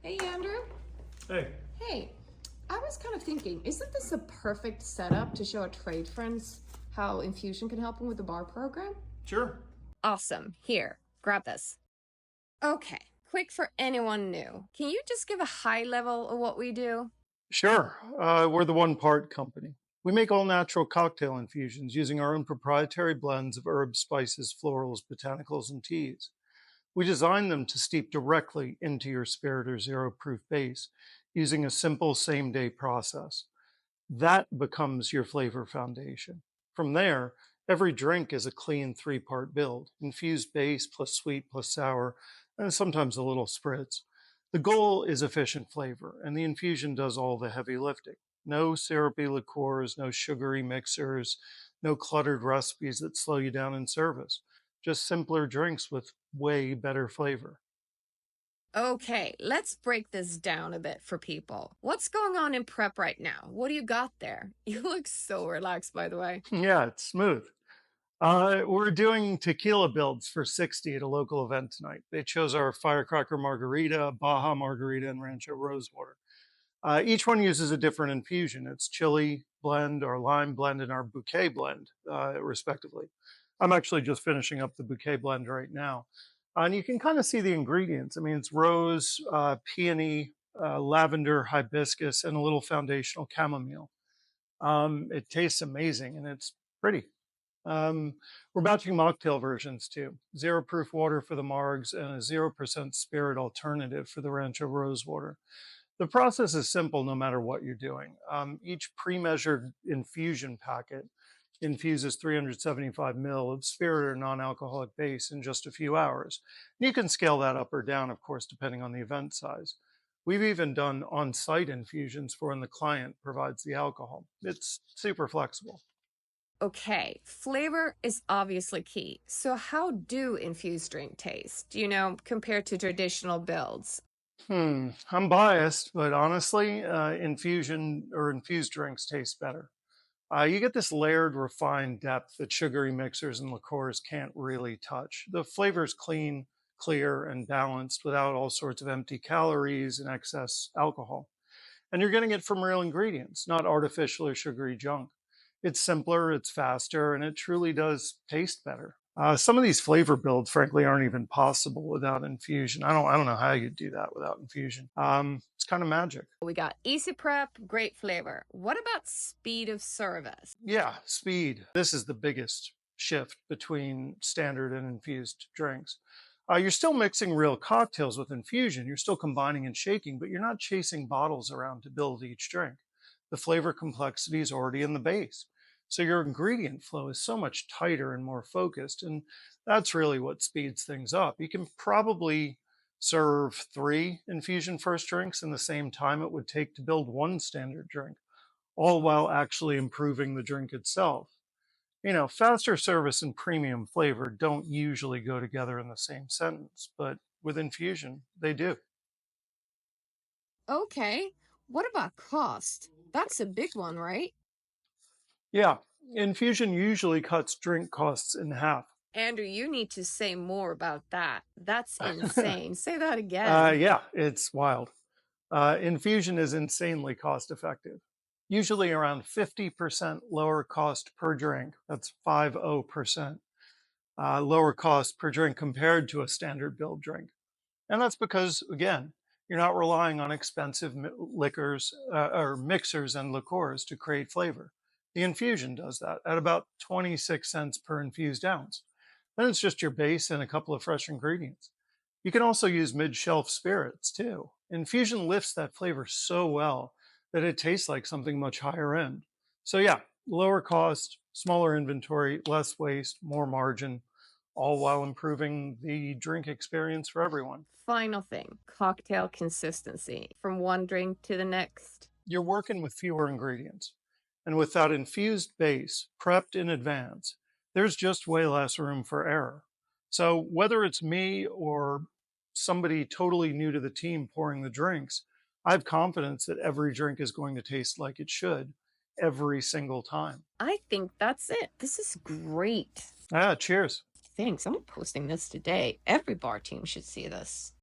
Hey, Andrew. Hey. Hey, I was kind of thinking, isn't this a perfect setup to show our trade friends how Infusion can help them with the bar program? Sure. Awesome. Here, grab this. Okay, quick for anyone new. Can you just give a high level of what we do? Sure. We're the One Part Company. We make all natural cocktail infusions using our own proprietary blends of herbs, spices, florals, botanicals, and teas. We design them to steep directly into your spirit or zero proof base using a simple same day process. That becomes your flavor foundation. From there, every drink is a clean 3-part build: infused base plus sweet plus sour, and sometimes a little spritz. The goal is efficient flavor, and the infusion does all the heavy lifting. No syrupy liqueurs, no sugary mixers, no cluttered recipes that slow you down in service. Just simpler drinks with way better flavor. Okay, let's break this down a bit for people. What's going on in prep right now? What do you got there? You look so relaxed, by the way. Yeah, it's smooth. We're doing tequila builds for 60 at a local event tonight. They chose our Firecracker Margarita, Baja Margarita, and Rancho Rosewater. Each one uses a different infusion. It's chili blend, our lime blend, and our bouquet blend, respectively. I'm actually just finishing up the bouquet blend right now. And you can kind of see the ingredients. I mean, it's rose, peony, lavender, hibiscus, and a little foundational chamomile. It tastes amazing and it's pretty. We're batching mocktail versions too. Zero proof water for the margs and a 0% spirit alternative for the Rancho Rosewater. The process is simple no matter what you're doing. Each pre-measured infusion packet infuses 375 ml of spirit or non-alcoholic base in just a few hours. You can scale that up or down, of course, depending on the event size. We've even done on-site infusions for when the client provides the alcohol. It's super flexible. Okay, flavor is obviously key. So how do infused drink taste, compared to traditional builds? I'm biased, but honestly, infusion or infused drinks taste better. You get this layered, refined depth that sugary mixers and liqueurs can't really touch. The flavor is clean, clear, and balanced without all sorts of empty calories and excess alcohol. And you're getting it from real ingredients, not artificial or sugary junk. It's simpler, it's faster, and it truly does taste better. Some of these flavor builds, frankly, aren't even possible without infusion. I don't know how you do that without infusion. It's kind of magic. We got easy prep, great flavor. What about speed of service? Yeah, speed. This is the biggest shift between standard and infused drinks. You're still mixing real cocktails with infusion. You're still combining and shaking, but you're not chasing bottles around to build each drink. The flavor complexity is already in the base. So your ingredient flow is so much tighter and more focused. And that's really what speeds things up. You can probably serve 3 infusion first drinks in the same time it would take to build one standard drink, all while actually improving the drink itself. Faster service and premium flavor don't usually go together in the same sentence, but with infusion, they do. Okay, what about cost? That's a big one, right? Yeah, infusion usually cuts drink costs in half. Andrew, you need to say more about that. That's insane. Say that again. Yeah, it's wild. Infusion is insanely cost effective, usually around 50% lower cost per drink. That's 50%. Lower cost per drink compared to a standard build drink. And that's because, again, you're not relying on expensive liquors or mixers and liqueurs to create flavor. The infusion does that at about 26 cents per infused ounce. Then it's just your base and a couple of fresh ingredients. You can also use mid-shelf spirits too. Infusion lifts that flavor so well that it tastes like something much higher end. So yeah, lower cost, smaller inventory, less waste, more margin, all while improving the drink experience for everyone. Final thing, cocktail consistency from one drink to the next. You're working with fewer ingredients. And with that infused base prepped in advance, there's just way less room for error. So whether it's me or somebody totally new to the team pouring the drinks, I have confidence that every drink is going to taste like it should every single time. I think that's it. This is great. Cheers. Thanks. I'm posting this today. Every bar team should see this.